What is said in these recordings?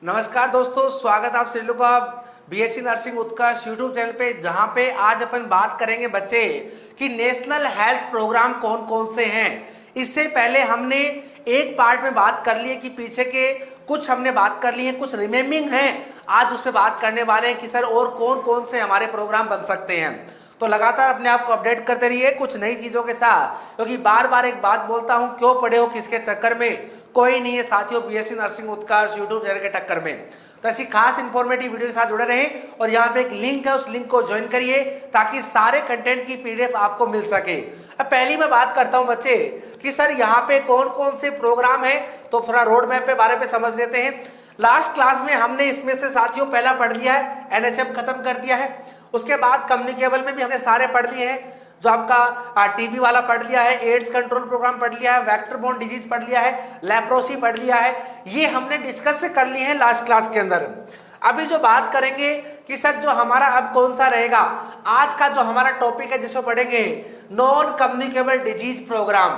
नमस्कार दोस्तों, स्वागत आप सभी लोगों का BSc nursing Utkarsh YouTube channel पे, जहां पे आज अपन बात करेंगे बच्चे कि नेशनल हेल्थ प्रोग्राम कौन कौन से हैं। इससे पहले हमने एक पार्ट में बात कर ली है कि पीछे के कुछ हमने बात कर ली है, कुछ रिमेम्बिंग हैं। आज उस पर बात करने वाले हैं कि सर और कौन कौन से हमारे प्रोग्राम बन सकते हैं। तो लगातार अपने आप को अपडेट करते रहिए कुछ नई चीज़ों के साथ, क्योंकि बार बार एक बात बोलता हूं, क्यों पढ़े हो किसके चक्कर में, कोई नहीं है साथियों BSc nursing Utkarsh YouTube channel के टक्कर में। तो ऐसी खास इंफॉर्मेटिव वीडियो के साथ जुड़े रहें और यहाँ पे एक लिंक है, उस लिंक को ज्वाइन करिए ताकि सारे कंटेंट की पीडीएफ आपको मिल सके। अब पहली मैं बात करता हूँ बच्चे कि सर यहाँ पे कौन कौन से प्रोग्राम है, तो थोड़ा रोड मैप पे बारे में समझ लेते हैं। लास्ट क्लास में हमने इसमें से साथियों पहला पढ़ लिया है, एनएचएम खत्म कर दिया है। उसके बाद कम्युनिकेबल में भी हमने सारे पढ़ लिए हैं, जो आपका टीबी वाला पढ़ लिया है, एड्स कंट्रोल प्रोग्राम पढ़ लिया है, वेक्टर बोर्न डिजीज पढ़ लिया है, लेप्रोसी पढ़ लिया है। ये हमने डिस्कस कर लिए हैं लास्ट क्लास के अंदर। अभी जो बात करेंगे कि सर जो हमारा अब कौन सा रहेगा, आज का जो हमारा टॉपिक है जिसको पढ़ेंगे नॉन कम्युनिकेबल डिजीज प्रोग्राम,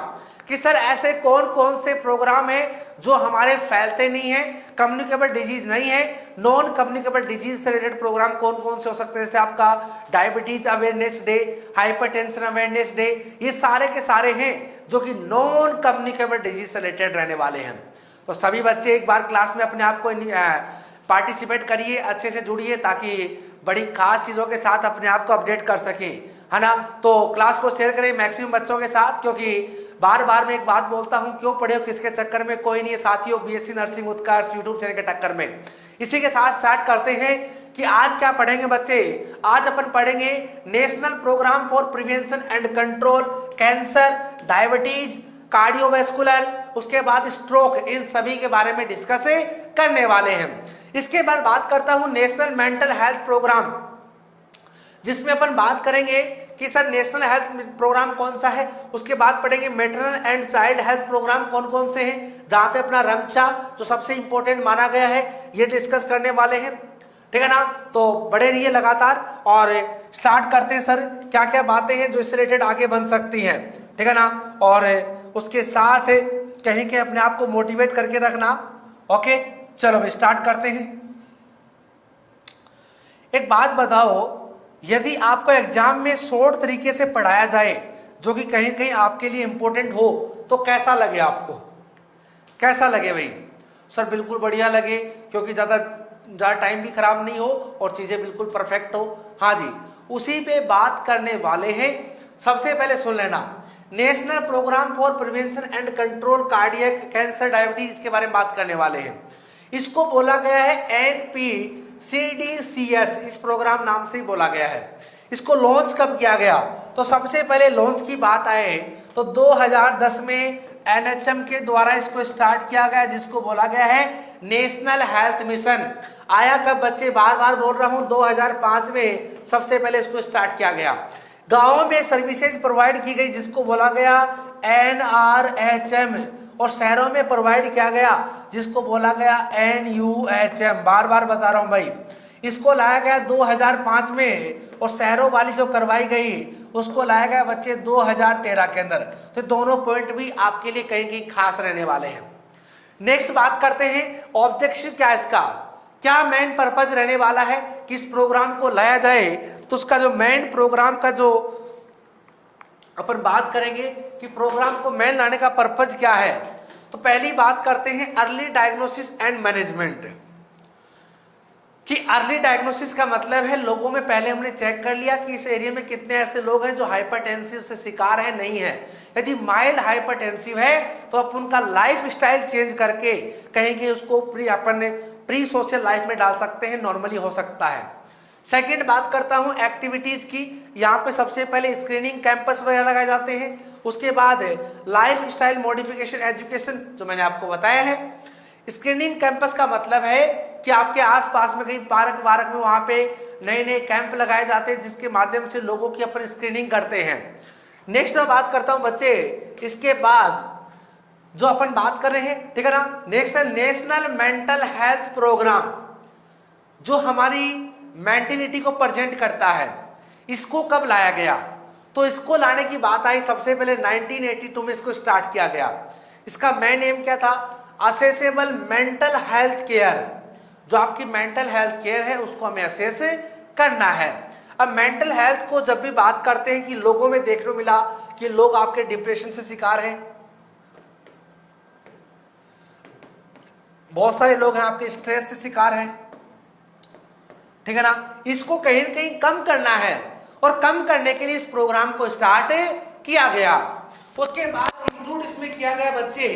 कि सर ऐसे कौन कौन से प्रोग्राम है जो हमारे फैलते नहीं है, कम्युनिकेबल डिजीज नहीं है। नॉन कम्युनिकेबल डिजीज से रिलेटेड प्रोग्राम कौन कौन से हो सकते हैं, जैसे आपका diabetes awareness day, hypertension awareness day, ये सारे के सारे हैं जो कि नॉन कम्युनिकेबल डिजीज से रिलेटेड रहने वाले हैं। तो सभी बच्चे एक बार क्लास में अपने आप को पार्टिसिपेट करिए, अच्छे से जुड़िए ताकि बड़ी खास चीज़ों के साथ अपने आप को अपडेट कर सकें, है ना। तो क्लास को शेयर करें मैक्सिमम बच्चों के साथ, क्योंकि बार बार मैं एक बात बोलता हूं, क्यों पढ़े हो किसके चक्कर में, कोई नहीं है साथियों BSc nursing Utkarsh YouTube channel के टक्कर में। इसी के साथ स्टार्ट करते हैं कि आज क्या पढ़ेंगे बच्चे। आज अपन पढ़ेंगे national programme for prevention and control cancer, diabetes, cardiovascular, उसके बाद स्ट्रोक, इन सभी के बारे में डिस्कस करने वाले हैं। इसके बाद बात करता हूं नेशनल मेंटल हेल्थ प्रोग्राम, जिसमें अपन बात करेंगे कि सर नेशनल हेल्थ प्रोग्राम कौन सा है। उसके बाद पढ़ेंगे maternal and child health programme कौन कौन से हैं, जहां पे अपना रमचा जो सबसे इंपॉर्टेंट माना गया है ये डिस्कस करने वाले हैं, ठीक है ना। तो बड़े रहिए लगातार और स्टार्ट करते हैं सर क्या क्या बातें हैं जो इससे रिलेटेड आगे बन सकती हैं, ठीक है ना। और उसके साथ कहीं के अपने आप को मोटिवेट करके रखना। ओके चलो भाई स्टार्ट करते हैं। एक बात बताओ, यदि आपको एग्जाम में शॉर्ट तरीके से पढ़ाया जाए जो कि कहीं कहीं आपके लिए इंपॉर्टेंट हो, तो कैसा लगे आपको, कैसा लगे भाई। सर बिल्कुल बढ़िया लगे, क्योंकि ज़्यादा टाइम भी खराब नहीं हो और चीज़ें बिल्कुल परफेक्ट हो। हाँ जी, उसी पे बात करने वाले हैं। सबसे पहले सुन लेना, national programme for prevention and control cardiac cancer diabetes के बारे में बात करने वाले हैं। इसको बोला गया है NPCDCS, इस प्रोग्राम नाम से ही बोला गया है। इसको लॉन्च कब किया गया, तो सबसे पहले लॉन्च की बात आए तो 2010 में NHM के द्वारा इसको स्टार्ट किया गया, जिसको बोला गया है नेशनल हेल्थ मिशन। आया कब बच्चे, बार बार बोल रहा हूं, 2005 में सबसे पहले इसको स्टार्ट किया गया। गाँव में सर्विसेज प्रोवाइड की गई जिसको बोला गया NRHM, और शहरों में प्रोवाइड किया गया जिसको बोला गया NUHM। बार बार बता रहा हूं भाई, इसको लाया गया 2005 में और शहरों वाली जो करवाई गई उसको लाया गया बच्चे 2013 के अंदर। तो दोनों पॉइंट भी आपके लिए कहीं कहीं खास रहने वाले हैं। नेक्स्ट बात करते हैं ऑब्जेक्टिव क्या है इसका, क्या मेन पर्पज रहने वाला है कि इस प्रोग्राम को लाया जाए। तो उसका जो मेन प्रोग्राम का जो अपन बात करेंगे कि प्रोग्राम को मेन लाने का पर्पज क्या है, तो पहली बात करते हैं अर्ली डायग्नोसिस एंड मैनेजमेंट। कि अर्ली डायग्नोसिस का मतलब है लोगों में पहले हमने चेक कर लिया कि इस एरिया में कितने ऐसे लोग हैं जो हाइपरटेंसिव से शिकार है, नहीं है। यदि माइल्ड हाइपरटेंसिव है तो अपन उनका लाइफ स्टाइल चेंज करके कहीं कि उसको प्री सोशल लाइफ में डाल सकते हैं, नॉर्मली हो सकता है। सेकेंड बात करता हूं एक्टिविटीज की। यहाँ पे सबसे पहले स्क्रीनिंग कैंपस वगैरह लगाए जाते हैं। उसके बाद लाइफ स्टाइल मॉडिफिकेशन एजुकेशन जो मैंने आपको बताया है। स्क्रीनिंग कैंपस का मतलब है कि आपके आसपास में कहीं पार्क वार्क में वहां पे नए नए कैंप लगाए जाते हैं जिसके माध्यम से लोगों की अपन स्क्रीनिंग करते हैं। नेक्स्ट मैं बात करता हूं बच्चे, इसके बाद जो अपन बात कर रहे हैं, ठीक है ना, नेशनल मेंटल हेल्थ प्रोग्राम जो हमारी मेंटेलिटी को प्रेजेंट करता है। इसको कब लाया गया, तो इसको लाने की बात आई सबसे पहले 1982 में इसको स्टार्ट किया गया। इसका मेन एम क्या था, असेसेबल मेंटल हेल्थ केयर, जो आपकी मेंटल हेल्थ केयर है उसको हमें असेस करना है। अब मेंटल हेल्थ को जब भी बात करते हैं कि लोगों में देखने को मिला कि लोग आपके डिप्रेशन से शिकार हैं, बहुत सारे लोग हैं आपके स्ट्रेस से शिकार हैं, ठीक है ना। इसको कहीं ना कहीं कम करना है और कम करने के लिए इस प्रोग्राम को स्टार्ट किया गया। उसके बाद इंक्लूड इसमें किया गया बच्चे,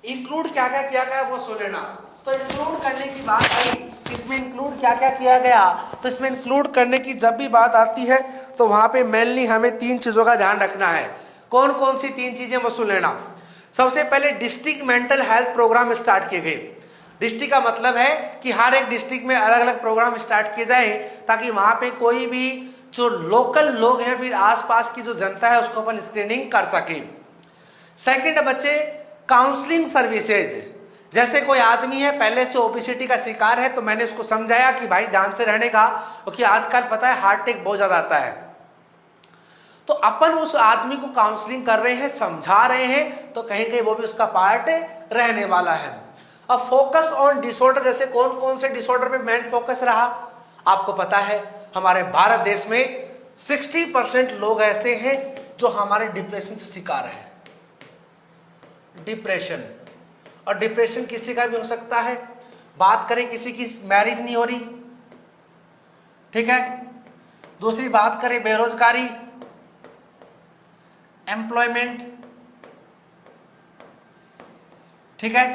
इंक्लूड क्या क्या किया गया वो सुन लेना। तो इंक्लूड करने की बात आई, इसमें इंक्लूड क्या क्या किया गया, तो इसमें इंक्लूड करने की जब भी बात आती है तो वहां पे मेनली हमें 3 चीजों का ध्यान रखना है। कौन कौन सी 3 चीजें वो सुन लेना। सबसे पहले district mental health programme start किए गए। डिस्ट्रिक्ट का मतलब है कि हर एक डिस्ट्रिक्ट में अलग अलग प्रोग्राम स्टार्ट किए जाए ताकि वहां पे कोई भी जो लोकल लोग हैं, फिर आसपास की जो जनता है उसको अपन स्क्रीनिंग कर सके। सेकंड बच्चे काउंसलिंग सर्विसेज, जैसे कोई आदमी है पहले से ओबेसिटी का शिकार है तो मैंने उसको समझाया कि भाई ध्यान से रहने का, क्योंकि आजकल पता है हार्ट अटैक बहुत ज्यादा आता है, तो अपन उस आदमी को काउंसलिंग कर रहे हैं, समझा रहे हैं, तो कहीं कहीं वो भी उसका पार्ट रहने वाला है। अब फोकस ऑन डिसऑर्डर, जैसे कौन कौन से डिसऑर्डर पे मेन फोकस रहा, आपको पता है हमारे भारत देश में 60% लोग ऐसे हैं जो हमारे डिप्रेशन से शिकार हैं। डिप्रेशन, और डिप्रेशन किसी का भी हो सकता है। बात करें किसी की मैरिज नहीं हो रही, ठीक है, दूसरी बात करें बेरोजगारी, एम्प्लॉयमेंट, ठीक है,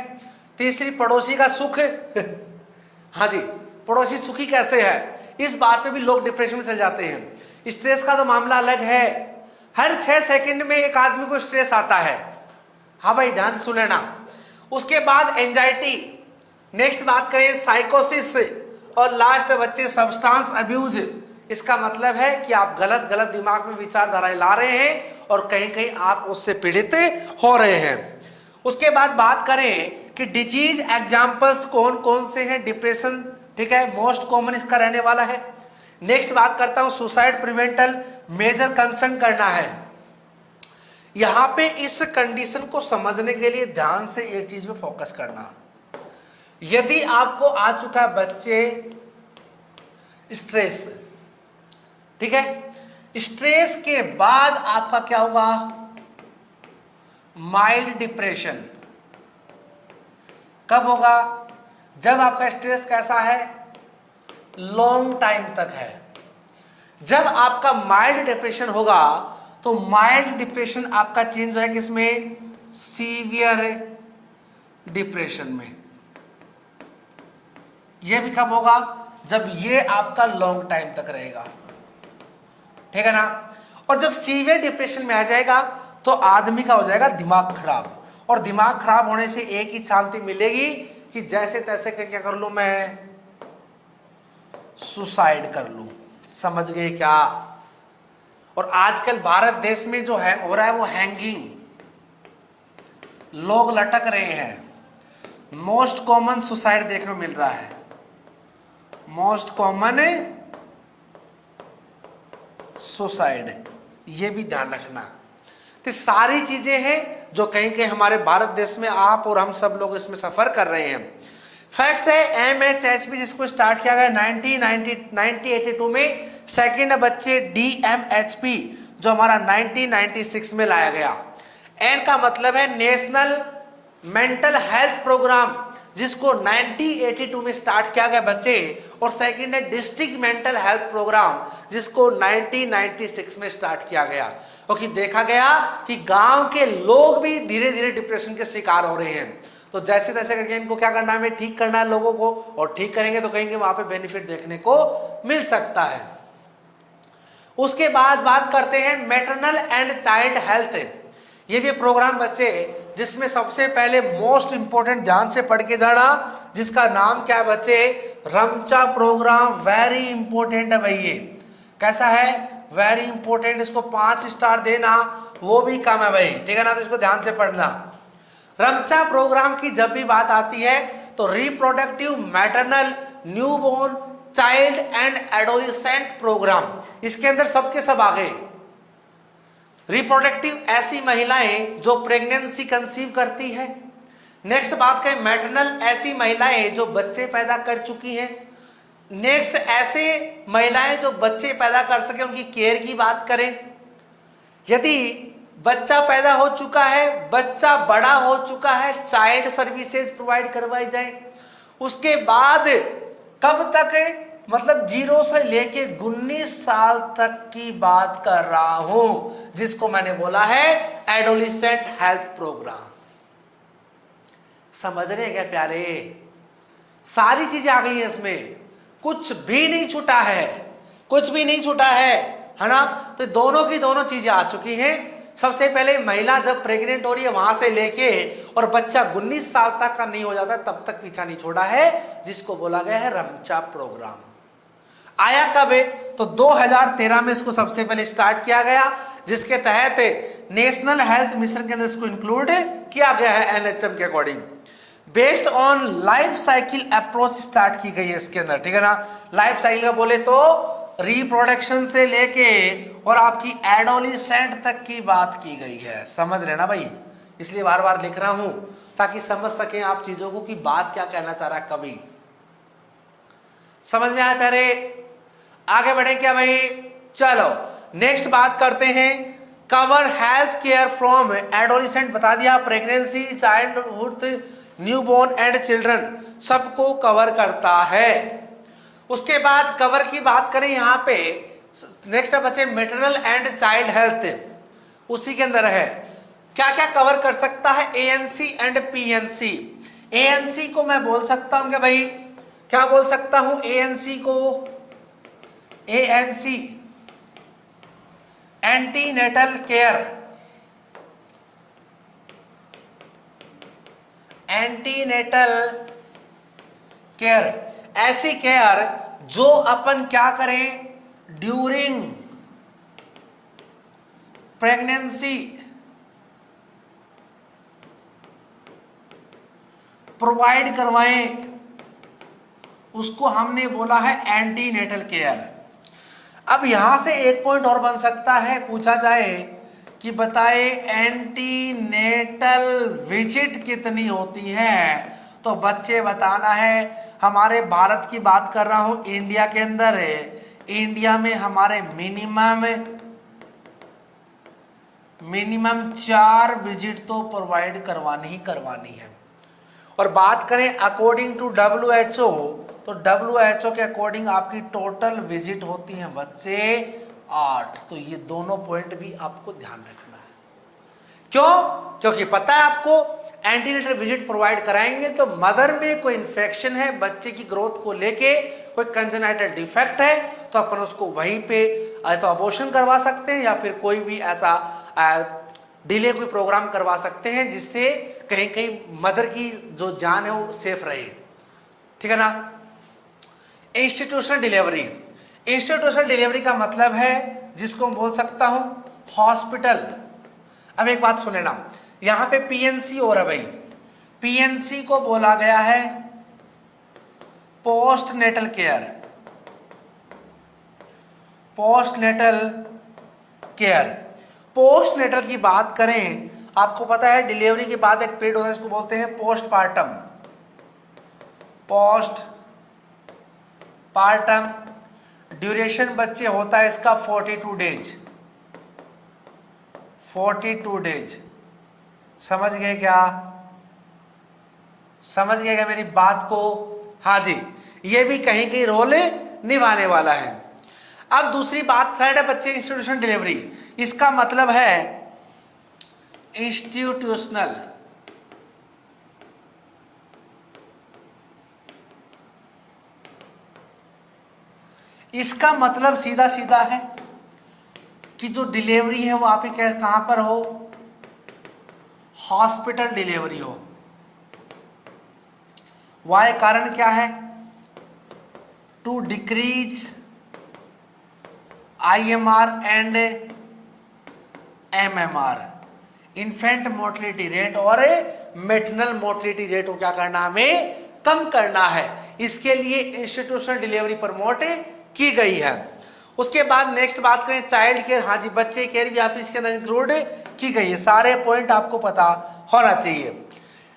तीसरी पड़ोसी का सुख हाँ जी, पड़ोसी सुखी कैसे है, इस बात पे भी लोग डिप्रेशन में चल जाते हैं। स्ट्रेस का तो मामला अलग है, हर 6 सेकंड में एक आदमी को स्ट्रेस आता है। हाँ भाई ध्यान से सुन लेना। उसके बाद एंजाइटी, नेक्स्ट बात करें साइकोसिस, और लास्ट बच्चे सब्सटेंस अब्यूज। इसका मतलब है कि आप गलत गलत दिमाग में विचारधाराएं ला रहे हैं और कहीं कहीं आप उससे पीड़ित हो रहे हैं। उसके बाद बात करें कि डिजीज एग्जाम्पल्स कौन कौन से हैं डिप्रेशन, ठीक है, मोस्ट कॉमन इसका रहने वाला है। नेक्स्ट बात करता हूं सुसाइड प्रिवेंटल मेजर कंसर्न करना है। यहां पे इस कंडीशन को समझने के लिए ध्यान से एक चीज पे फोकस करना। यदि आपको आ चुका है बच्चे स्ट्रेस, ठीक है, स्ट्रेस के बाद आपका क्या होगा, माइल्ड डिप्रेशन। कब होगा, जब आपका स्ट्रेस कैसा है, लॉन्ग टाइम तक है। जब आपका माइल्ड डिप्रेशन होगा तो माइल्ड डिप्रेशन आपका चेंज है किसमें, सीवियर डिप्रेशन में। यह भी कब होगा, जब ये आपका लॉन्ग टाइम तक रहेगा, ठीक है ना। और जब सीवियर डिप्रेशन में आ जाएगा तो आदमी का हो जाएगा दिमाग खराब, और दिमाग खराब होने से एक ही शांति मिलेगी कि जैसे तैसे करके क्या कर लूं, मैं सुसाइड कर लूं। समझ गए क्या। और आजकल भारत देश में जो है हो रहा है वो हैंगिंग, लोग लटक रहे हैं। मोस्ट कॉमन सुसाइड देखने को मिल रहा है, मोस्ट कॉमन सुसाइड, ये भी ध्यान रखना। तो सारी चीजें हैं जो कहीं कहीं हमारे भारत देश में आप और हम सब लोग इसमें सफर कर रहे हैं। फर्स्ट है MHHP, जिसको स्टार्ट किया गया 1982 में। सेकंड है बच्चे DMHP, जो हमारा 1996 में लाया गया। एन का मतलब है नेशनल मेंटल हेल्थ प्रोग्राम, जिसको 1982 में स्टार्ट किया गया बच्चे। और सेकंड है डिस्ट्रिक्ट मेंटल हेल्थ प्रोग्राम, जिसको 1996 में स्टार्ट किया गया, क्योंकि देखा गया कि गांव के लोग भी धीरे धीरे डिप्रेशन के शिकार हो रहे हैं। तो जैसे तैसे करके इनको क्या करना है, हमें ठीक करना है लोगों को, और ठीक करेंगे तो कहेंगे वहां पे बेनिफिट देखने को मिल सकता है। उसके बाद बात करते हैं मैटरनल एंड चाइल्ड हेल्थ। ये भी प्रोग्राम बच्चे जिसमें सबसे पहले मोस्ट इंपोर्टेंट ध्यान से पढ़ के जाना, जिसका नाम क्या है बच्चे, रमचा प्रोग्राम। वेरी इंपोर्टेंट है भाई, ये कैसा है, वेरी इंपोर्टेंट। इसको 5 स्टार देना वो भी कम है भाई, ठीक है ना, तो इसको ध्यान से पढ़ना। रमचा प्रोग्राम की जब भी बात आती है तो reproductive maternal newborn child and adolescent programme, इसके अंदर सबके सब आ गए। रिप्रोडक्टिव ऐसी महिलाएं जो प्रेगनेंसी कंसीव करती है, नेक्स्ट बात करें मैटरनल, ऐसी महिलाएं जो बच्चे पैदा कर चुकी हैं। नेक्स्ट ऐसे महिलाएं जो बच्चे पैदा कर सके उनकी केयर की बात करें। यदि बच्चा पैदा हो चुका है, बच्चा बड़ा हो चुका है, चाइल्ड सर्विसेज प्रोवाइड करवाई जाए। उसके बाद कब तक, मतलब 0 से लेके 19 साल तक की बात कर रहा हूं, जिसको मैंने बोला है एडोलिसेंट हेल्थ प्रोग्राम। समझ रहे हैं क्या प्यारे? सारी चीजें आ गई हैं इसमें, कुछ भी नहीं छूटा है, कुछ भी नहीं छूटा है ना। तो दोनों की दोनों चीजें आ चुकी हैं। सबसे पहले महिला जब प्रेग्नेंट हो रही है वहां से लेके और बच्चा 19 साल तक का नहीं हो जाता तब तक पीछा नहीं छोड़ा है, जिसको बोला गया है रमचा प्रोग्राम। आया कब है? तो 2013 में इसको सबसे पहले स्टार्ट किया गया, जिसके तहत नेशनल हेल्थ मिशन के अंदर इसको इंक्लूड किया गया है एनएचएम के according. Based on life cycle approach start की गई है इसके अंदर, ठीक है ना। लाइफ साइकिल का बोले तो रिप्रोडक्शन से लेके और आपकी एडोलिसेंट तक की बात की गई है। समझ रहे ना भाई? इसलिए बार बार लिख रहा हूं ताकि समझ सकें आप चीजों को कि बात क्या कहना चाह रहा है। कभी समझ में आया प्यारे? आगे बढ़े क्या भाई? चलो नेक्स्ट बात करते हैं। Cover health care from adolescent, बता दिया, pregnancy, childhood, newborn and children, सबको कवर करता है। उसके बाद कवर की बात करें यहां पे, नेक्स्ट बचे मैटरनल एंड चाइल्ड हेल्थ, उसी के अंदर है क्या क्या कवर कर सकता है, एएनसी एंड पीएनसी। एएनसी को मैं बोल सकता हूं कि भाई, क्या बोल सकता हूं एएनसी को? ANC antenatal care, antenatal care, ऐसी केयर जो अपन क्या करें ड्यूरिंग प्रेगनेंसी प्रोवाइड करवाएं, उसको हमने बोला है एंटीनेटल केयर। अब यहां से एक पॉइंट और बन सकता है, पूछा जाए कि बताए एंटीनेटल विजिट कितनी होती है, तो बच्चे बताना है। हमारे भारत की बात कर रहा हूं, इंडिया के अंदर है, इंडिया में हमारे मिनिमम 4 विजिट तो प्रोवाइड करवानी ही करवानी है। और बात करें अकॉर्डिंग टू WHO, तो WHO के अकॉर्डिंग आपकी टोटल विजिट होती है बच्चे 8। तो ये दोनों पॉइंट भी आपको ध्यान रखना है। क्यों? क्योंकि पता है आपको एंटीनेटल विजिट प्रोवाइड कराएंगे तो मदर में कोई इन्फेक्शन है, बच्चे की ग्रोथ को लेके कोई कंजेनाइटल डिफेक्ट है, तो अपन उसको वहीं पे तो अबॉर्शन करवा सकते हैं या फिर कोई भी ऐसा डिले कोई प्रोग्राम करवा सकते हैं जिससे कहीं कहीं मदर की जो जान है वो सेफ रहे, ठीक है ना। इंस्टीट्यूशनल डिलीवरी, इंस्टीट्यूशनल डिलीवरी का मतलब है जिसको बोल सकता हूं हॉस्पिटल। अब एक बात सुन लेना, यहां पे पीएनसी हो रहा है भाई, पीएनसी को बोला गया है post natal care, post natal care. Post natal की बात करें, आपको पता है डिलीवरी के बाद एक पीरियड होता है, इसको बोलते हैं पोस्टपार्टम। पोस्टपार्टम ड्यूरेशन बच्चे होता है इसका 42 डेज, 42 डेज। समझ गए क्या? समझ गए क्या मेरी बात को? हाँ जी, ये भी कहीं कहीं रोल निभाने वाला है। अब दूसरी बात थर्ड है बच्चे इंस्टीट्यूशनल डिलीवरी, इसका मतलब है इंस्टीट्यूशनल, इसका मतलब सीधा सीधा है कि जो डिलीवरी है वो आप कहां पर हो, हॉस्पिटल डिलीवरी हो। वाई कारण क्या है? To decrease IMR and MMR, infant mortality rate और मेटरनल मोर्टलिटी रेट को क्या करना, हमें कम करना है। इसके लिए इंस्टीट्यूशनल डिलीवरी प्रमोट की गई है। उसके बाद नेक्स्ट बात करें चाइल्ड केयर, हाँ जी बच्चे केयर भी आप इसके अंदर इंक्लूड की गई है। सारे पॉइंट आपको पता होना चाहिए।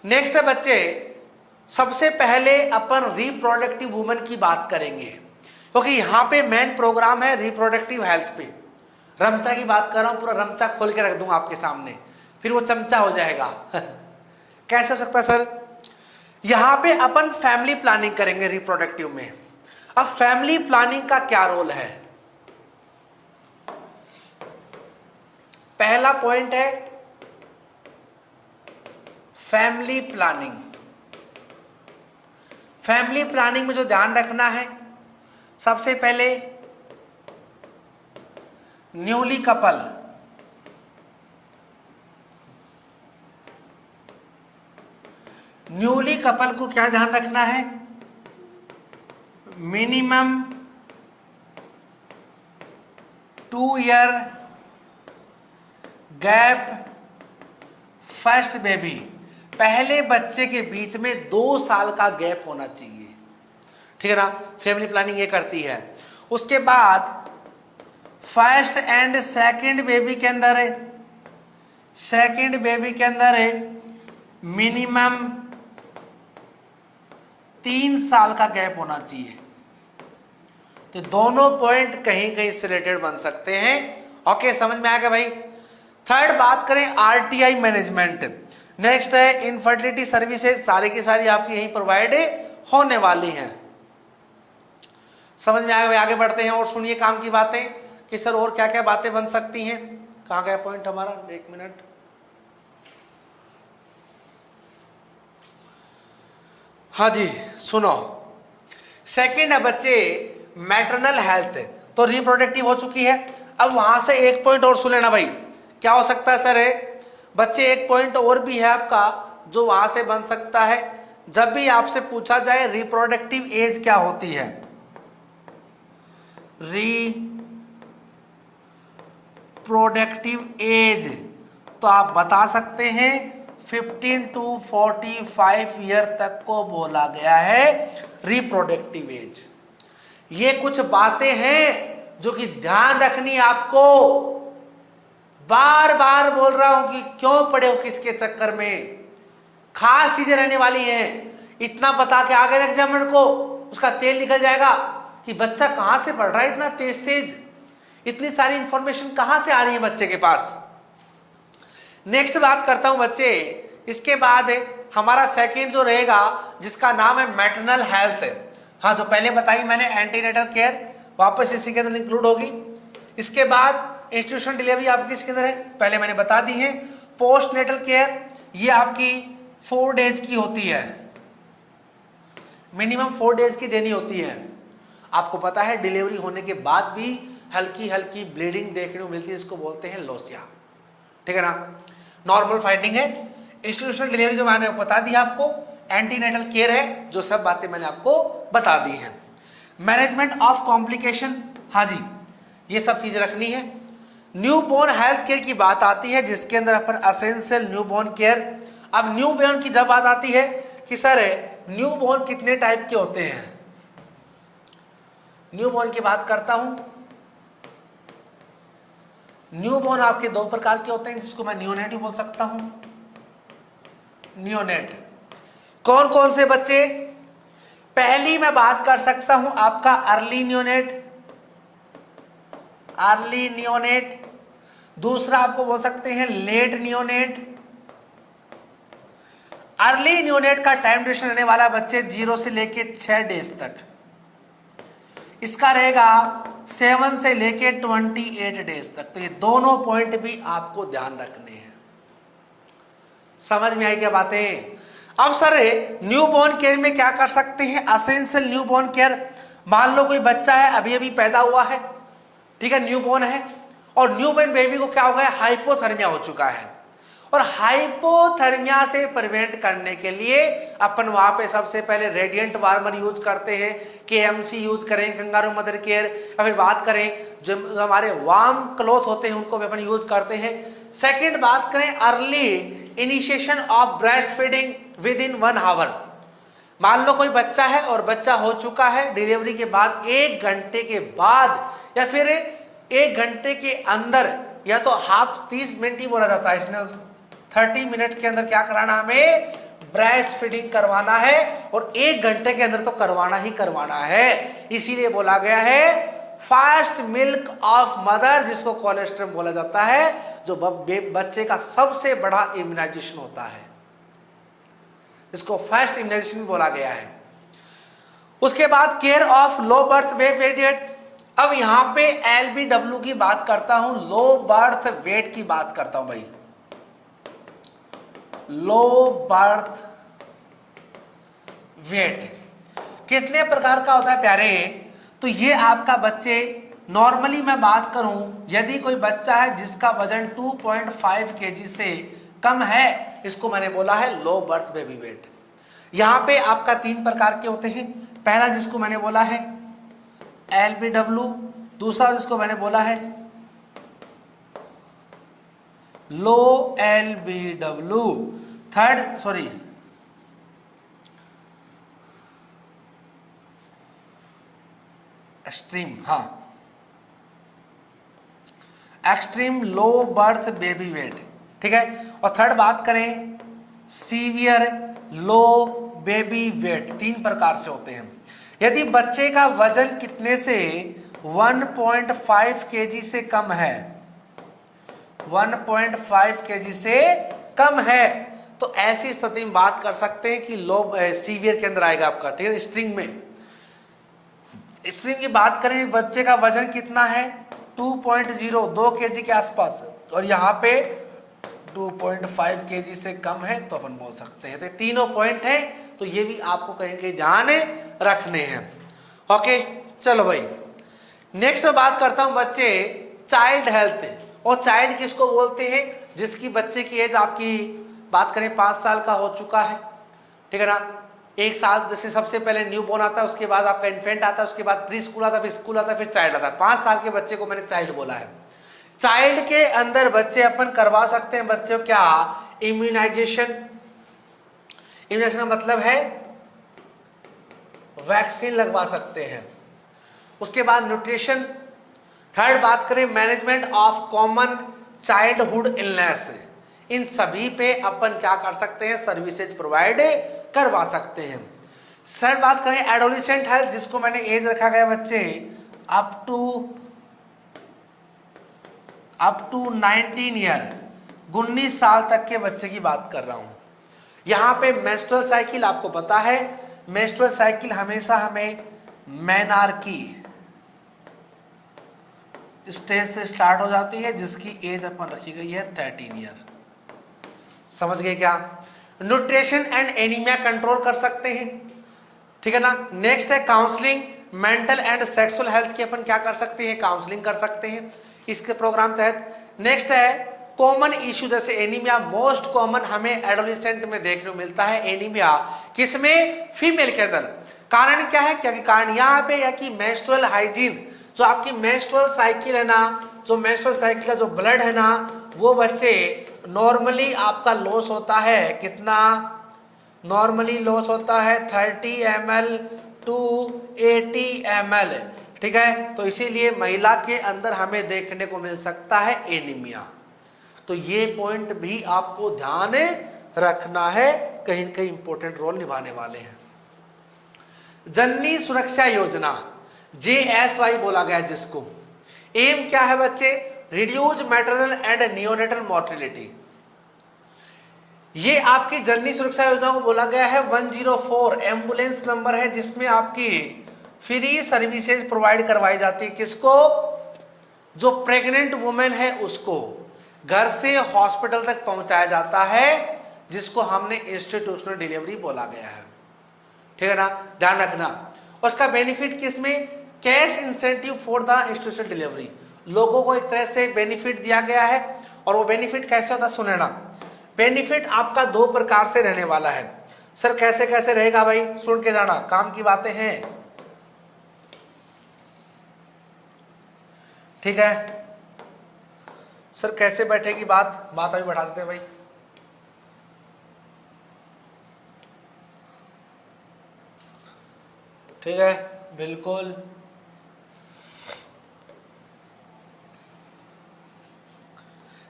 नेक्स्ट है बच्चे, सबसे पहले अपन रिप्रोडक्टिव वुमेन की बात करेंगे, क्योंकि यहां पे मेन प्रोग्राम है रिप्रोडक्टिव हेल्थ पे। रमचा की बात कर रहा हूं, पूरा रमचा खोल के रख दूंगा आपके सामने, फिर वो चमचा हो जाएगा। कैसे हो सकता है सर? यहां पे अपन फैमिली प्लानिंग करेंगे रिप्रोडक्टिव में। अब फैमिली प्लानिंग का क्या रोल है? पहला पॉइंट है फैमिली प्लानिंग। फैमिली प्लानिंग में जो ध्यान रखना है, सबसे पहले न्यूली कपल, न्यूली कपल को क्या ध्यान रखना है? Minimum 2 year gap first baby, पहले बच्चे के बीच में 2 साल का गैप होना चाहिए, ठीक है ना। फैमिली प्लानिंग ये करती है। उसके बाद फर्स्ट एंड सेकंड बेबी के अंदर है, सेकंड बेबी के अंदर है मिनिमम 3 साल का गैप होना चाहिए। तो दोनों पॉइंट कहीं कहीं से रिलेटेड बन सकते हैं। ओके, समझ में आ गया भाई। थर्ड बात करें आरटीआई मैनेजमेंट। नेक्स्ट है इनफर्टिलिटी सर्विसेज, सारी की सारी आपकी यहीं प्रोवाइड होने वाली हैं। समझ में आया भाई? आगे बढ़ते हैं और सुनिए काम की बातें कि सर और क्या क्या बातें बन सकती हैं। कहाँ गया पॉइंट हमारा? 1 मिनट। हाँ जी, सुनो। सेकंड है बच्चे मैटरनल हेल्थ, तो रिप्रोडक्टिव हो चुकी है। अब वहां से एक पॉइंट और सुन लेना भाई, क्या हो सकता है सर? बच्चे एक पॉइंट और भी है आपका जो वहां से बन सकता है। जब भी आपसे पूछा जाए रिप्रोडक्टिव एज क्या होती है, रिप्रोडक्टिव एज, तो आप बता सकते हैं 15 to 45 ईयर तक को बोला गया है रिप्रोडक्टिव एज। ये कुछ बातें हैं जो कि ध्यान रखनी आपको। बार बार बोल रहा हूं कि क्यों पड़े हो किसके चक्कर में, खास चीजें रहने वाली हैं। इतना बता के आगे रख एग्जामिनर को, उसका तेल निकल जाएगा कि बच्चा कहां से पढ़ रहा है इतना तेज तेज, इतनी सारी इंफॉर्मेशन कहां से आ रही है बच्चे के पास। नेक्स्ट बात करता हूं बच्चे, इसके बाद हमारा सेकंड जो रहेगा जिसका नाम है मैटरनल हेल्थ। हाँ, जो पहले बताई मैंने एंटीनेटल केयर, वापस इसी के अंदर इंक्लूड होगी। इसके बाद इंस्टीट्यूशन डिलीवरी आपकी इसके अंदर है, पहले मैंने बता दी है। पोस्ट नेटल केयर, ये आपकी 4 डेज की होती है, मिनिमम 4 डेज की देनी होती है। आपको पता है डिलीवरी होने के बाद भी हल्की हल्की ब्लीडिंग देखने को मिलती है, इसको बोलते हैं लोसिया, ठीक है ना। नॉर्मल फाइंडिंग है। इंस्टीट्यूशनल डिलीवरी जो मैंने बता दी आपको, एंटीनेटल केयर है, जो सब बातें मैंने आपको बता दी हैं। मैनेजमेंट ऑफ कॉम्प्लिकेशन, हाँ जी, ये सब चीजें रखनी है। न्यूबॉर्न हेल्थ केयर की बात आती है जिसके अंदर अपन असेंशियल न्यूबॉर्न केयर। अब न्यूबॉर्न की जब बात आती है कि सर न्यूबॉर्न कितने टाइप के होते हैं, न्यूबॉर्न की बात करता हूं। न्यूबॉर्न आपके 2 प्रकार के होते हैं, जिसको मैं नियोनेट भी बोल सकता हूं। नियोनेट कौन कौन से बच्चे? पहली मैं बात कर सकता हूं आपका अर्ली नियोनेट, अर्ली नियोनेट। दूसरा आपको बोल सकते हैं लेट नियोनेट। अर्ली नियोनेट का टाइम ड्यूरेशन रहने वाला बच्चे 0 से लेके 6 डेज तक, इसका रहेगा 7 से लेके 28 डेज तक। तो ये दोनों पॉइंट भी आपको ध्यान रखने हैं। समझ में आई क्या बातें? अब सर न्यूबॉर्न केयर में क्या कर सकते हैं? Essential newborn care. मान लो कोई बच्चा है अभी अभी पैदा हुआ है, ठीक है, न्यूबॉर्न है, और न्यूबॉर्न बेबी को क्या हो गया? हाइपोथर्मिया हो चुका है। और हाइपोथर्मिया से प्रिवेंट करने के लिए अपन वहां पे सबसे पहले रेडिएंट वार्मर यूज करते हैं, केएमसी यूज करें, कंगारू मदर केयर। अगर बात करें जो हमारे वार्म क्लॉथ होते हैं उनको भी अपन यूज करते हैं। सेकंड बात करें early initiation of breast feeding within 1 hour. मान लो कोई बच्चा है और बच्चा हो चुका है, डिलीवरी के बाद 1 घंटे के बाद या फिर 1 घंटे के अंदर, या तो हाफ 30 मिनट ही बोला जाता है, इसने 30 मिनट के अंदर क्या कराना हमें? ब्रेस्ट फीडिंग करवाना है और 1 घंटे के अंदर तो करवाना ही करवाना है। इसीलिए बोला गया है फास्ट मिल्क ऑफ मदर, जिसको कोलेस्ट्रम बोला जाता है, जो बच्चे का सबसे बड़ा इम्यूनाइजेशन होता है, इसको फर्स्ट इम्यूनाइजेशन बोला गया है। उसके बाद care of low birth weight. अब यहां पे LBW की बात करता हूं, लो बर्थ वेट की बात करता हूं भाई। लो बर्थ वेट कितने प्रकार का होता है प्यारे? तो ये आपका बच्चे, नॉर्मली मैं बात करूं, यदि कोई बच्चा है जिसका वजन 2.5 kg से कम है, इसको मैंने बोला है लो बर्थ बेबी वेट। यहां पे आपका 3 प्रकार के होते हैं। पहला जिसको मैंने बोला है LBW, दूसरा जिसको मैंने बोला है लो LBW, एक्सट्रीम, हाँ, extreme low birth baby weight, ठीक है। और थर्ड बात करें सीवियर लो बेबी वेट। 3 प्रकार से होते हैं। यदि बच्चे का वजन कितने से 1.5 kg से कम है, 1.5 kg से कम है, तो ऐसी स्थिति में बात कर सकते हैं कि लो सीवियर के अंदर आएगा आपका, ठीक है। स्ट्रिंग में, स्ट्रिंग की बात करें, बच्चे का वजन कितना है 2 kg के आसपास, और यहाँ पे 2.5 kg से कम है, तो अपन बोल सकते हैं। तो तीनों पॉइंट हैं, तो ये भी आपको कहीं कहीं ध्यान रखने हैं। ओके, चलो भाई, नेक्स्ट में बात करता हूं बच्चे चाइल्ड हेल्थ। और चाइल्ड किसको बोलते हैं? जिसकी बच्चे की एज आपकी बात करें 5 साल का हो चुका है, ठीक है ना। 1 साल जैसे सबसे पहले न्यू बोर्न आता है, उसके बाद आपका इन्फेंट आता है, उसके बाद प्री स्कूल आता है, फिर स्कूल आता है, फिर चाइल्ड आता है। 5 साल के बच्चे को मैंने चाइल्ड बोला है। चाइल्ड के अंदर बच्चे अपन करवा सकते हैं बच्चों क्या, इम्यूनाइजेशन। इम्यूनाइजेशन का मतलब है वैक्सीन लगवा सकते हैं। उसके बाद न्यूट्रिशन। थर्ड बात करें management of common childhood illness. इन सभी पे अपन क्या कर सकते हैं, सर्विसेज प्रोवाइड करवा सकते हैं। सर बात करें एडोलेसेंट हेल्थ, जिसको मैंने एज रखा गया बच्चे अप टू 19 ईयर, 19 साल तक के बच्चे की बात कर रहा हूं। यहां पे मेंस्ट्रुअल साइकिल आपको पता है, मेंस्ट्रुअल साइकिल हमेशा हमें मेनार्की स्टेज से स्टार्ट हो जाती है, जिसकी एज अपन रखी गई है 13 ईयर। समझ गए क्या? न्यूट्रिशन एंड एनीमिया कंट्रोल कर सकते हैं, ठीक है ना। नेक्स्ट है counselling, mental and sexual health की अपन क्या कर सकते हैं, काउंसलिंग कर सकते हैं इसके प्रोग्राम तहत। नेक्स्ट है कॉमन इश्यू, जैसे एनीमिया मोस्ट कॉमन हमें एडोलेसेंट में देखने को मिलता है। एनीमिया किसमें, फीमेल के अंदर। कारण क्या है, क्या कारण यहाँ पे है कि मेंस्ट्रुअल हाइजीन, जो आपकी मेंस्ट्रुअल साइकिल है ना, जो मेंस्ट्रुअल साइकिल का जो ब्लड है ना, वो बच्चे नॉर्मली आपका लॉस होता है कितना, नॉर्मली लॉस होता है 30 ml टू 80 ml, ठीक है। तो इसीलिए महिला के अंदर हमें देखने को मिल सकता है एनीमिया। तो ये पॉइंट भी आपको ध्यान रखना है, कहीं न कहीं इंपॉर्टेंट रोल निभाने वाले हैं। जननी सुरक्षा योजना JSY बोला गया, जिसको एम क्या है बच्चे, reduce maternal and neonatal mortality. ये आपकी जननी सुरक्षा योजना को बोला गया है 104 एम्बुलेंस नंबर है, जिसमें आपकी फ्री सर्विसेज प्रोवाइड करवाई जाती है। किसको, जो प्रेग्नेंट वुमेन है उसको घर से हॉस्पिटल तक पहुंचाया जाता है, जिसको हमने इंस्टीट्यूशनल डिलीवरी बोला गया है, ठीक है ना, ध्यान रखना। उसका बेनिफिट किसमें, cash incentive for the institutional delivery. लोगों को एक तरह से बेनिफिट दिया गया है, और वो बेनिफिट कैसे होता है सुने ना। बेनिफिट आपका 2 प्रकार से रहने वाला है। सर कैसे कैसे रहेगा भाई, सुन के जाना, काम की बातें हैं, ठीक है। सर कैसे बैठेगी बात अभी बढ़ा देते हैं भाई। ठीक है, बिल्कुल।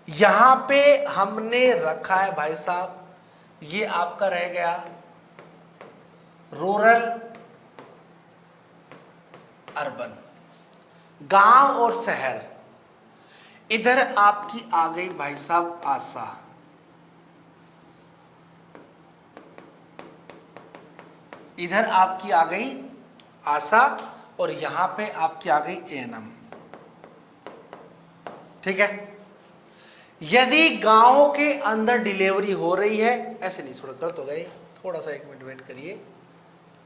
यहां पे हमने रखा है भाई साहब ये आपका रह गया रूरल अर्बन, गांव और शहर। इधर आपकी आ गई भाई साहब आशा, इधर आपकी आ गई आशा, और यहां पे आपकी आ गई एएनएम। ठीक है। यदि गांव के अंदर डिलीवरी हो रही है, ऐसे नहीं, थोड़ा गलत हो गए, थोड़ा सा 1 मिनट वेट करिए,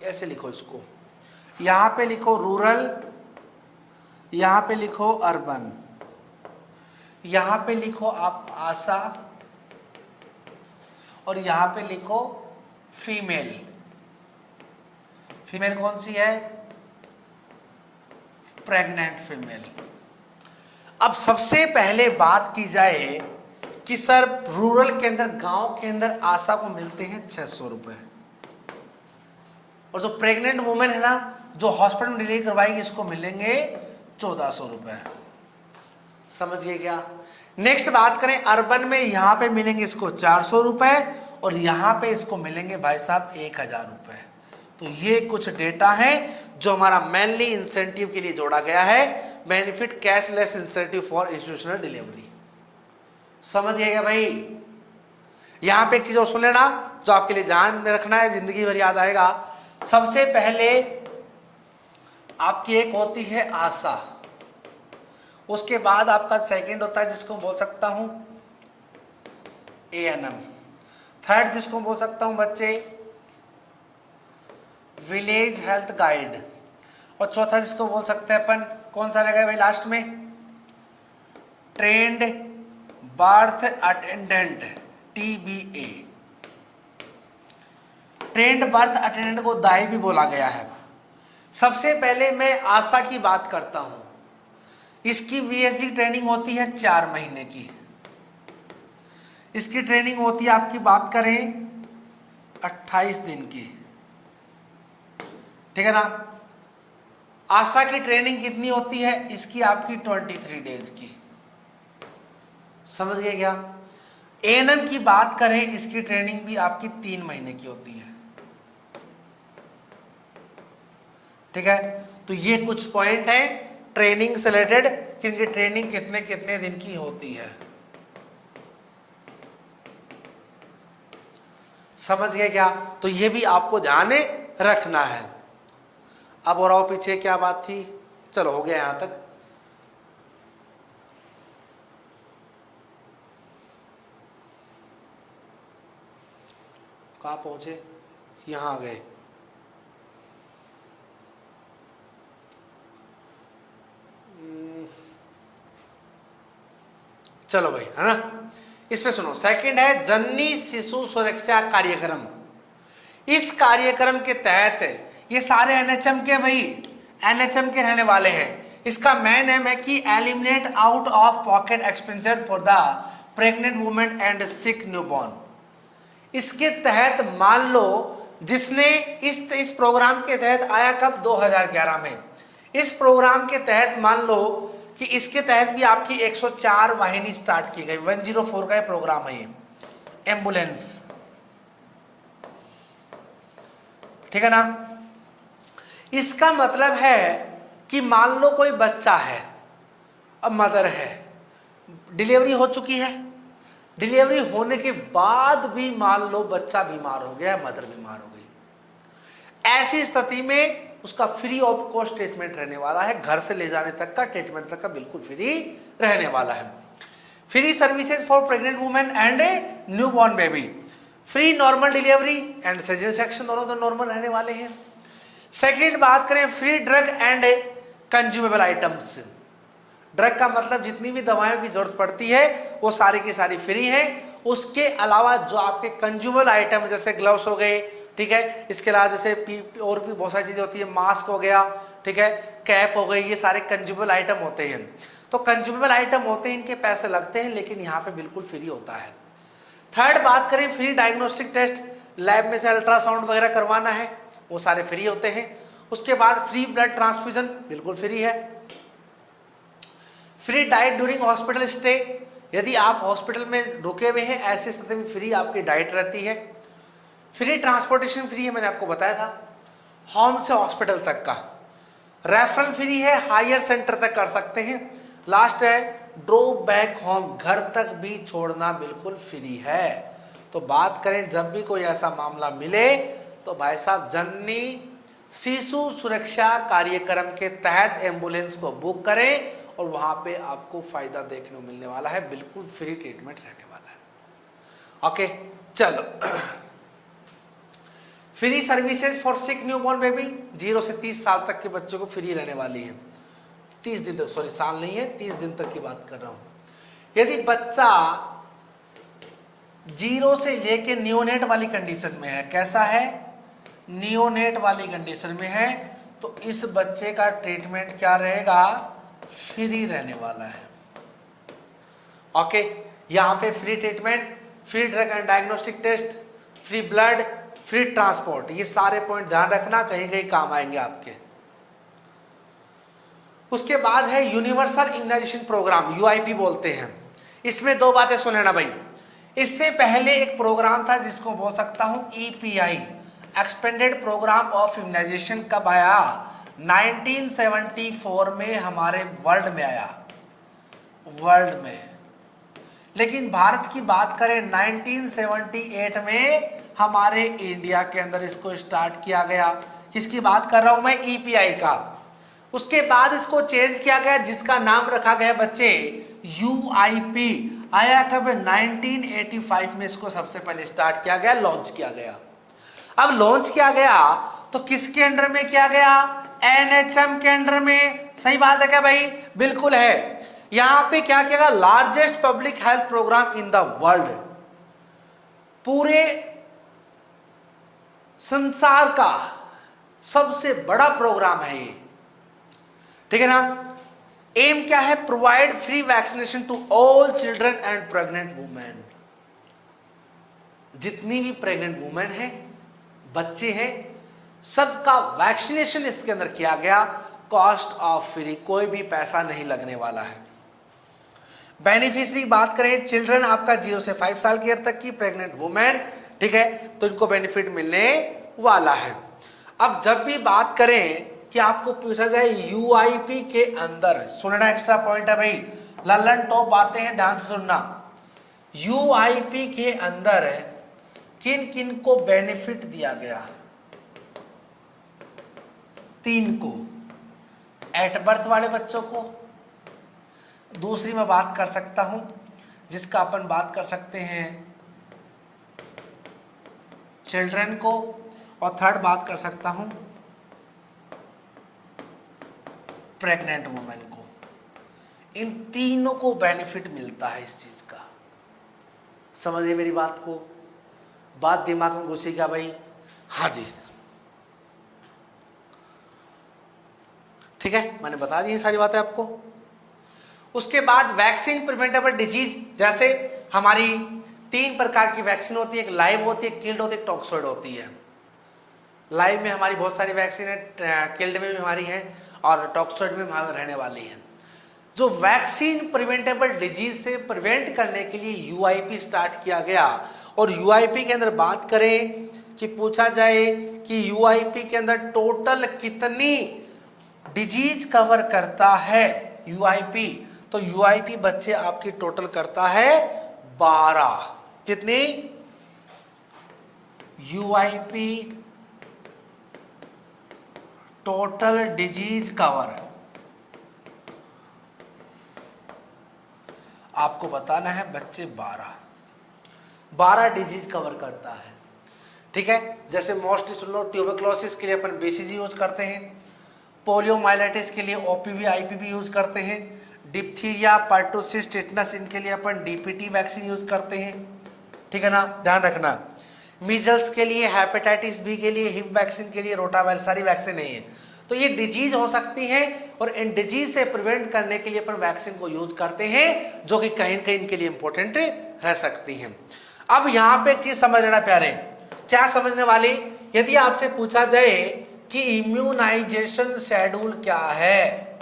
ऐसे लिखो इसको, यहां पे लिखो रूरल, यहां पे लिखो अर्बन, यहां पे लिखो आप आशा, और यहां पे लिखो फीमेल। फीमेल कौन सी है? Pregnant female. अब सबसे पहले बात की जाए कि सर रूरल के अंदर, गांव के अंदर आशा को मिलते हैं 600 रुपए, और जो प्रेग्नेंट वुमेन है ना, जो हॉस्पिटल में डिलीवरी करवाएगी, इसको मिलेंगे 1400 रुपए। समझ गए क्या? नेक्स्ट बात करें अर्बन में, यहां पे मिलेंगे इसको 400 रुपए, और यहां पे इसको मिलेंगे भाई साहब 1000 रुपए। तो ये कुछ डेटा है जो हमारा मेनली इंसेंटिव के लिए जोड़ा गया है, benefit cashless incentive for institutional delivery. समझ गए क्या भाई? यहां पे एक चीज और सुन लेना जो आपके लिए ध्यान में रखना है, जिंदगी भर याद आएगा। सबसे पहले आपकी एक होती है आशा, उसके बाद आपका सेकंड होता है जिसको बोल सकता हूं एएनएम, थर्ड जिसको बोल सकता हूं बच्चे विलेज हेल्थ गाइड, और चौथा जिसको बोल सकते हैं अपन, कौन सा रहेगा भाई लास्ट में? Trend birth attendant, TBA। Trend birth attendant को दाई भी बोला गया है। सबसे पहले मैं आशा की बात करता हूं। इसकी VSG ट्रेनिंग होती है 4 महीने की। इसकी ट्रेनिंग होती है, आपकी बात करें 28 दिन की, ठीक है ना। आशा की ट्रेनिंग कितनी होती है? इसकी आपकी 23 डेज की। समझ गए क्या? एएनएम की बात करें, इसकी ट्रेनिंग भी आपकी 3 महीने की होती है। ठीक है। तो ये कुछ पॉइंट है ट्रेनिंग से रिलेटेड कि इनकी ट्रेनिंग कितने कितने दिन की होती है। समझ गए क्या? तो ये भी आपको ध्यान रखना है। अब और आओ पीछे, क्या बात थी? चलो हो गया यहां तक। कहां पहुंचे? यहां आ गए। चलो भाई, है ना। इसमें सुनो, सेकंड है जननी शिशु सुरक्षा कार्यक्रम। इस कार्यक्रम के तहत ये सारे एनएचएम के भाई, एनएचएम के रहने वाले हैं। इसका मेन एम है कि eliminate out of pocket expenditure for the pregnant women and sick newborn. इसके तहत मान लो जिसने इस प्रोग्राम के तहत आया कब? 2011 में। इस प्रोग्राम के तहत मान लो कि इसके तहत भी आपकी 104 वाहिनी स्टार्ट की गई। 104 का ये प्रोग्राम है, ये एम्बुलेंस, ठीक है ना। इसका मतलब है कि मान लो कोई बच्चा है, अब मदर है, डिलीवरी हो चुकी है, डिलीवरी होने के बाद भी मान लो बच्चा बीमार हो गया, मदर बीमार हो गई। ऐसी स्थिति में उसका फ्री ऑफ कॉस्ट ट्रीटमेंट रहने वाला है। घर से ले जाने तक का, ट्रीटमेंट तक का बिल्कुल फ्री रहने वाला है। Free services for pregnant women and a new born baby, free normal delivery and surgery section, दोनों तो नॉर्मल रहने वाले हैं। सेकेंड बात करें, free drug and consumable items. Drug का मतलब जितनी भी दवाओं की जरूरत पड़ती है वो सारी की सारी फ्री है। उसके अलावा जो आपके कंज्यूमेबल आइटम जैसे ग्लव्स हो गए, ठीक है, इसके अलावा जैसे और भी बहुत सारी चीजें होती है, मास्क हो गया, ठीक है, कैप हो गई, ये सारे कंज्यूमेबल आइटम होते हैं। तो कंज्यूमेबल आइटम होते हैं, इनके पैसे लगते हैं, लेकिन यहाँ पे बिल्कुल फ्री होता है। थर्ड बात करें, फ्री डायग्नोस्टिक टेस्ट, लैब में से अल्ट्रासाउंड वगैरह करवाना है, वो सारे फ्री होते हैं। उसके बाद फ्री ब्लड ट्रांसफ्यूजन बिल्कुल फ्री है। Free diet during hospital stay, यदि आप हॉस्पिटल में रुके हुए हैं ऐसे स्थिति में फ्री आपकी डाइट रहती है। फ्री ट्रांसपोर्टेशन फ्री है, मैंने आपको बताया था, होम से हॉस्पिटल तक का। रेफरल फ्री है, हायर सेंटर तक कर सकते हैं। लास्ट है ड्रॉप बैक होम, घर तक भी छोड़ना बिल्कुल फ्री है। तो बात करें जब भी कोई ऐसा मामला मिले तो भाई साहब जननी शिशु सुरक्षा कार्यक्रम के तहत एम्बुलेंस को बुक करें और वहां पे आपको फायदा देखने को मिलने वाला है, बिल्कुल फ्री ट्रीटमेंट रहने वाला है। ओके चलो, free services for sick newborn baby, 0 से 30 साल तक के बच्चों को फ्री रहने वाली है। 30 दिन तक, सॉरी साल नहीं है, 30 दिन तक की बात कर रहा हूं। यदि बच्चा 0 से लेके नियोनेट वाली कंडीशन में है, कैसा है, नियोनेट वाली कंडीशन में है, तो इस बच्चे का ट्रीटमेंट क्या रहेगा, फ्री रहने वाला है। ओके, यहां पे free treatment, free drug and diagnostic test, free blood, free transport, ये सारे पॉइंट ध्यान रखना, कहीं कहीं काम आएंगे आपके। उसके बाद है यूनिवर्सल इम्यूनाइजेशन प्रोग्राम, यूआईपी बोलते हैं। इसमें 2 बातें सुन लेना भाई। इससे पहले एक प्रोग्राम था जिसको बोल सकता हूं EPI, expanded programme of immunisation. कब आया, 1974 में हमारे वर्ल्ड में आया, वर्ल्ड में। लेकिन भारत की बात करें 1978 में हमारे इंडिया के अंदर इसको स्टार्ट किया गया। किसकी बात कर रहा हूं मैं, ईपीआई का। उसके बाद इसको चेंज किया गया, जिसका नाम रखा गया बच्चे यूआईपी। आया कब, 1985 में इसको सबसे पहले स्टार्ट किया गया, लॉन्च किया गया। अब लॉन्च किया गया तो किसके अंडर में किया गया, एनएचएम के अंडर में। सही बात है क्या भाई, बिल्कुल है। यहां पे क्या किया गया, largest public health programme in the world, पूरे संसार का सबसे बड़ा प्रोग्राम है ये, ठीक है ना। एम क्या है, provide free vaccination to all children and pregnant women. जितनी भी प्रेग्नेंट वुमेन है, बच्चे हैं, सबका वैक्सीनेशन इसके अंदर किया गया, कॉस्ट ऑफ फ्री, कोई भी पैसा नहीं लगने वाला है। बेनिफिशियरी बात करें, चिल्ड्रन आपका 0 से 5 साल की तक की, प्रेग्नेंट वुमेन, ठीक है, तो इनको बेनिफिट मिलने वाला है। अब जब भी बात करें कि आपको पूछा जाए यूआईपी के अंदर, सुनना एक्स्ट्रा पॉइंट है भाई, लल्लन टॉप बातें हैं, ध्यान से सुनना। यूआईपी के अंदर किन किन को बेनिफिट दिया गया, 3 को, एट बर्थ वाले बच्चों को, दूसरी मैं बात कर सकता हूं जिसका अपन बात कर सकते हैं चिल्ड्रन को, और थर्ड बात कर सकता हूं प्रेग्नेंट वुमेन को। इन तीनों को बेनिफिट मिलता है इस चीज का। समझिए मेरी बात को, बात दिमाग में घुसी क्या भाई, हाँ जी, ठीक है, मैंने बता दी सारी बातें आपको। उसके बाद वैक्सीन प्रिवेंटेबल डिजीज, जैसे हमारी 3 प्रकार की वैक्सीन होती है, एक लाइव होती है, किल्ड होती है, टॉक्सोइड होती है। लाइव में हमारी बहुत सारी वैक्सीन है, किल्ड में भी हमारी है, और टॉक्सोइड में हमारी रहने वाली है। जो वैक्सीन प्रिवेंटेबल डिजीज से प्रिवेंट करने के लिए यूआईपी स्टार्ट किया गया, और यूआईपी के अंदर बात करें कि पूछा जाए कि यूआईपी के अंदर टोटल कितनी डिजीज कवर करता है यूआईपी, तो यूआईपी बच्चे आपकी टोटल करता है 12। कितनी, यूआईपी टोटल डिजीज कवर आपको बताना है बच्चे, 12 डिजीज कवर करता है, ठीक है। जैसे मोस्टली सुन लो, ट्यूबरक्लोसिस के लिए अपन बीसीजी यूज करते हैं, पोलियोमाइलाइटिस के लिए ओपीवी आईपीवी यूज करते हैं, डिप्थीरिया, पर्टुसिस, टिटनस, इनके लिए अपन डीपीटी वैक्सीन यूज करते हैं, ठीक है ना, ध्यान रखना। मीजल्स के लिए, हेपेटाइटिस बी के लिए, हिप वैक्सीन के लिए, रोटावायरस, सारी वैक्सीन नहीं है। तो ये डिजीज हो सकती है, और इन डिजीज से प्रिवेंट करने के लिए अपन वैक्सीन को यूज करते हैं, जो कि कहीं न कहीं इनके लिए इंपॉर्टेंट रह सकती हैं। अब यहां पे एक चीज समझ लेना प्यारे, क्या समझने वाली, यदि आपसे पूछा जाए कि इम्यूनाइजेशन शेड्यूल क्या है,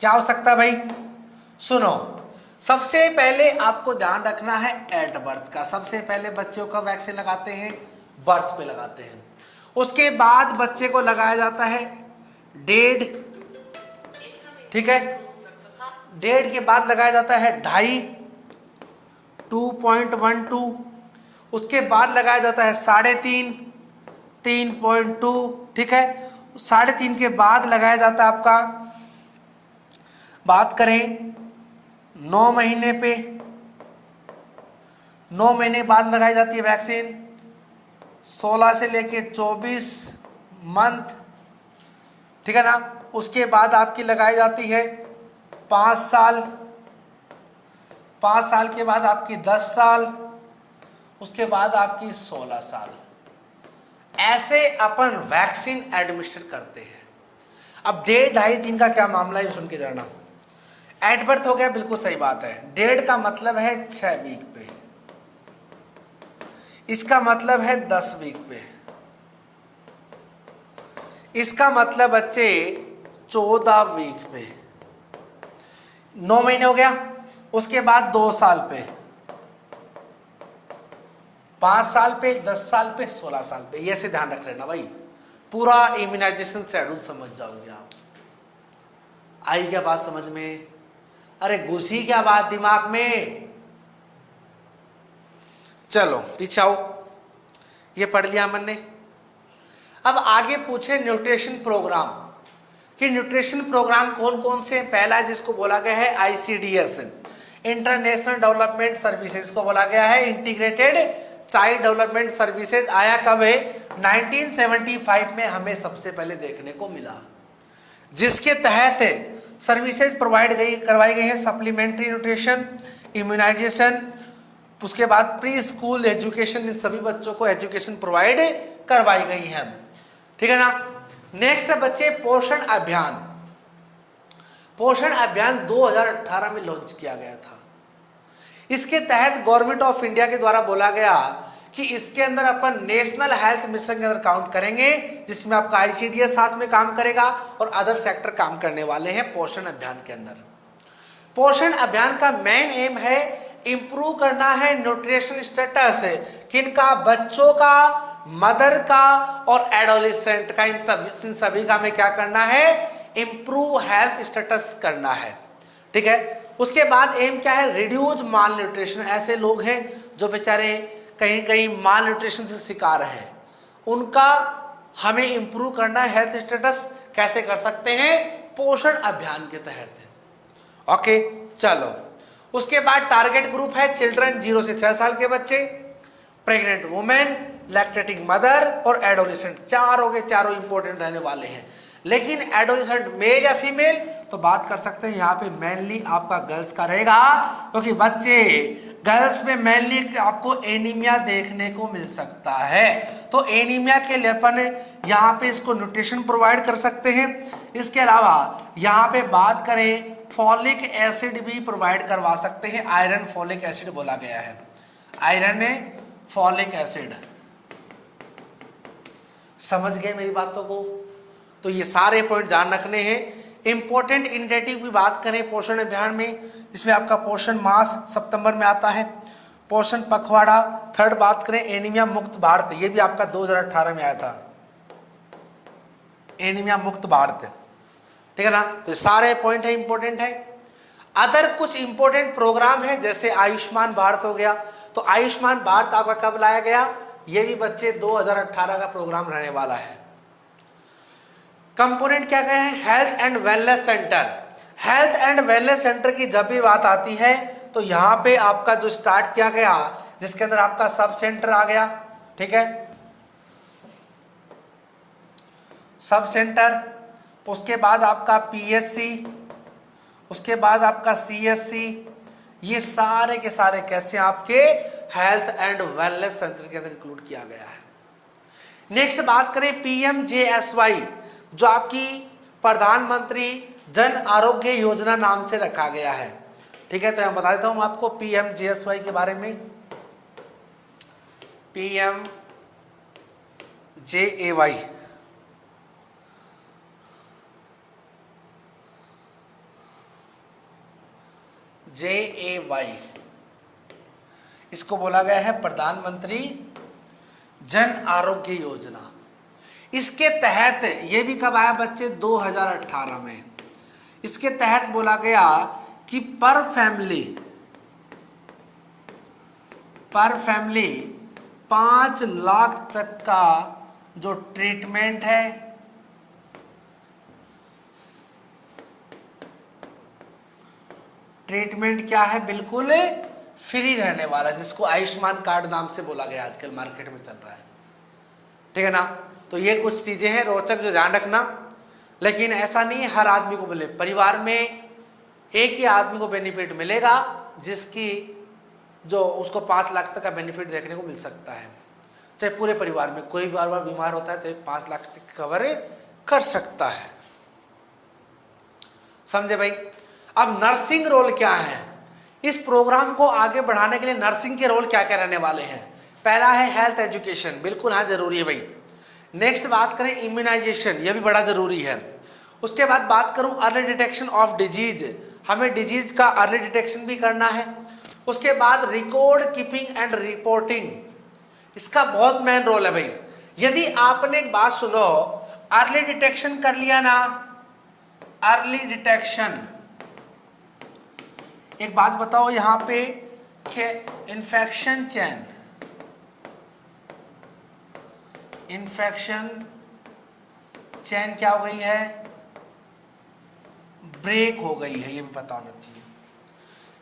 क्या हो सकता है भाई? सुनो, सबसे पहले आपको ध्यान रखना है एट बर्थ का। सबसे पहले बच्चों का वैक्सीन लगाते हैं बर्थ पे लगाते हैं, उसके बाद बच्चे को लगाया जाता है डेढ़, ठीक है, डेढ़ के बाद लगाया जाता है ढाई 2.12, उसके बाद लगाया जाता है 3.5 3.2, ठीक है, 3.5 के बाद लगाया जाता है आपका, बात करें 9 महीने पे, 9 महीने बाद लगाई जाती है वैक्सीन, 16 से लेके 24 मंथ, ठीक है ना। उसके बाद आपकी लगाई जाती है 5 साल, 5 साल के बाद आपकी 10 साल, उसके बाद आपकी 16 साल। ऐसे अपन वैक्सीन एडमिनिस्टर करते हैं। अब डेढ़ ढाई 3 का क्या मामला है सुन के जाना। एट बर्थ हो गया, बिल्कुल सही बात है। डेढ़ का मतलब है 6 वीक पे, इसका मतलब है 10 वीक पे, इसका मतलब बच्चे 14 वीक पे, 9 महीने हो गया। उसके बाद 2 साल पे, 5 साल पे, 10 साल पे, 16 साल पे। ये से ध्यान रख लेना भाई, पूरा इम्यूनाइजेशन शेड्यूल समझ जाओगे आप। आई क्या बात समझ में? अरे घुसी क्या बात दिमाग में? चलो पीछे आओ, ये पढ़ लिया हमने। अब आगे पूछे न्यूट्रिशन प्रोग्राम कि न्यूट्रिशन प्रोग्राम कौन कौन से हैं। पहला जिसको बोला गया है ICDS, इंटरनेशनल डेवलपमेंट सर्विसेज को बोला गया है इंटीग्रेटेड चाइल्ड डेवलपमेंट सर्विसेज। आया कब है? 1975 में हमें सबसे पहले देखने को मिला, जिसके तहत सर्विसेज करवाई गई है सप्लीमेंट्री न्यूट्रिशन, इम्यूनाइजेशन, उसके बाद प्री स्कूल एजुकेशन, इन सभी बच्चों को एजुकेशन प्रोवाइड करवाई गई है, ठीक है ना। नेक्स्ट बच्चे पोषण अभियान। पोषण अभियान 2018 में लॉन्च किया गया था। इसके तहत गवर्नमेंट ऑफ इंडिया के द्वारा बोला गया कि इसके अंदर अपन नेशनल हेल्थ मिशन के अंदर काउंट करेंगे, जिसमें आपका ICDS साथ में काम करेगा और अदर सेक्टर काम करने वाले हैं पोषण अभियान के अंदर। पोषण अभियान का मेन एम है इंप्रूव करना है न्यूट्रिशन स्टेटस, किनका? बच्चों का, मदर का और एडोलेसेंट का। इन सभी का हमें क्या करना है? इंप्रूव हेल्थ स्टेटस करना है, ठीक है। उसके बाद एम क्या है? रिड्यूस माल न्यूट्रिशन। ऐसे लोग हैं जो बेचारे कहीं कहीं माल न्यूट्रिशन से शिकार हैं, उनका हमें इंप्रूव करना है हेल्थ स्टेटस। कैसे कर सकते हैं? पोषण अभियान के तहत। ओके चलो, उसके बाद टारगेट ग्रुप है चिल्ड्रन 0 से 6 साल के बच्चे, प्रेग्नेंट वुमेन, लैक्टेटिंग मदर और एडोलेसेंट। 4 हो गए, चारों इंपॉर्टेंट रहने वाले हैं। लेकिन एडोलेसेंट मेल या फीमेल तो बात कर सकते हैं, यहाँ पे मेनली आपका गर्ल्स का रहेगा, क्योंकि बच्चे गर्ल्स में मेनली आपको एनीमिया देखने को मिल सकता है। तो एनीमिया के लिए अपन यहाँ पे इसको न्यूट्रिशन प्रोवाइड कर सकते हैं। इसके अलावा यहाँ पे बात करें फॉलिक एसिड भी प्रोवाइड करवा सकते हैं। आयरन फॉलिक एसिड बोला गया है, आयरन फॉलिक एसिड। समझ गए मेरी बातों को? तो ये सारे पॉइंट ध्यान रखने हैं। इंपॉर्टेंट इनिशिएटिव की बात करें पोषण अभियान में, इसमें आपका पोषण मास सितंबर में आता है, पोषण पखवाड़ा। थर्ड बात करें एनीमिया मुक्त भारत, ये भी आपका 2018 में आया था, एनीमिया मुक्त भारत, ठीक है ना। तो सारे पॉइंट है, इंपॉर्टेंट है। अदर कुछ इंपॉर्टेंट प्रोग्राम है जैसे आयुष्मान भारत हो गया। तो आयुष्मान भारत आपका कब लाया गया? ये भी बच्चे 2018 का प्रोग्राम रहने वाला है। कंपोनेंट क्या कहे हैं? Health and wellness centre. Health and wellness centre की जब भी बात आती है तो यहाँ पे आपका जो स्टार्ट किया गया, जिसके अंदर आपका सब सेंटर आ गया, ठीक है, सब सेंटर, उसके बाद आपका PSC, उसके बाद आपका CSC, ये सारे के सारे कैसे आपके हेल्थ एंड वेलनेस सेंटर के अंदर इंक्लूड किया गया है। नेक्स्ट बात करें PMJSY, जो आपकी प्रधानमंत्री जन आरोग्य योजना नाम से रखा गया है, ठीक है। तो मैं बता देता हूं आपको PMJSY के बारे में। PMJAY JAY, इसको बोला गया है प्रधानमंत्री जन आरोग्य योजना। इसके तहत ये भी कब आया बच्चे? 2018 में। इसके तहत बोला गया कि पर फैमिली 5 लाख तक का जो ट्रीटमेंट है, ट्रीटमेंट क्या है? बिल्कुल फ्री रहने वाला, जिसको आयुष्मान कार्ड नाम से बोला गया, आजकल मार्केट में चल रहा है। ठीक है ना? तो ये कुछ चीजें हैं रोचक जो ध्यान रखना। लेकिन ऐसा नहीं हर आदमी को मिले, परिवार में एक ही आदमी को बेनिफिट मिलेगा जिसकी जो उसको 5 लाख तक का बेनिफिट देखने को मिल सकता है। चाहे पूरे परिवार में कोई बार बार बीमार होता है तो 5 लाख तक कवर कर सकता है। समझे भाई? अब नर्सिंग रोल क्या है? इस प्रोग्राम को आगे बढ़ाने के लिए नर्सिंग के रोल क्या क्या रहने वाले हैं? पहला है हेल्थ एजुकेशन, बिल्कुल हाँ जरूरी है भाई। नेक्स्ट बात करें इम्यूनाइजेशन, यह भी बड़ा जरूरी है। उसके बाद बात करूं अर्ली डिटेक्शन ऑफ डिजीज, हमें डिजीज का अर्ली डिटेक्शन भी करना है। उसके बाद रिकॉर्ड कीपिंग एंड रिपोर्टिंग, इसका बहुत मेन रोल है भाई। यदि आपने एक बात सुनो, अर्ली डिटेक्शन कर लिया ना, अर्ली डिटेक्शन, एक बात बताओ यहां पे इन्फेक्शन चेन क्या हो गई है? ब्रेक हो गई है, ये भी पता होना चाहिए।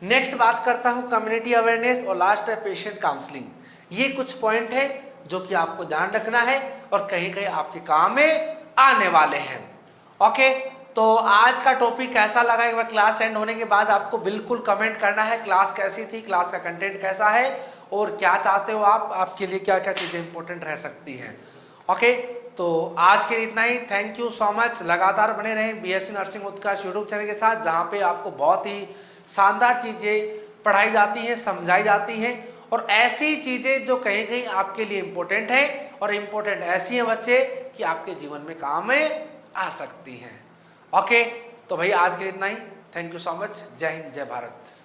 नेक्स्ट बात करता हूं कम्युनिटी अवेयरनेस और लास्ट है पेशेंट काउंसलिंग। ये कुछ पॉइंट है जो कि आपको ध्यान रखना है और कहीं कहीं आपके काम में आने वाले हैं। ओके, तो आज का टॉपिक कैसा लगा एक बार क्लास एंड होने के बाद आपको बिल्कुल कमेंट करना है। क्लास कैसी थी, क्लास का कंटेंट कैसा है और क्या चाहते हो आप, आपके लिए क्या क्या चीजें इंपॉर्टेंट रह सकती हैं। ओके, तो आज के लिए इतना ही। Thank you so much. लगातार बने रहें BSc nursing Utkarsh YouTube channel के साथ, जहाँ पे आपको बहुत ही शानदार चीजें पढ़ाई जाती हैं, समझाई जाती हैं और ऐसी चीजें जो कहीं कहीं आपके लिए इंपॉर्टेंट है और इंपॉर्टेंट ऐसी हैं बच्चे कि आपके जीवन में काम में आ सकती हैं। ओके, तो भाई आज के लिए इतना ही। Thank you so much. जय हिंद, जय भारत।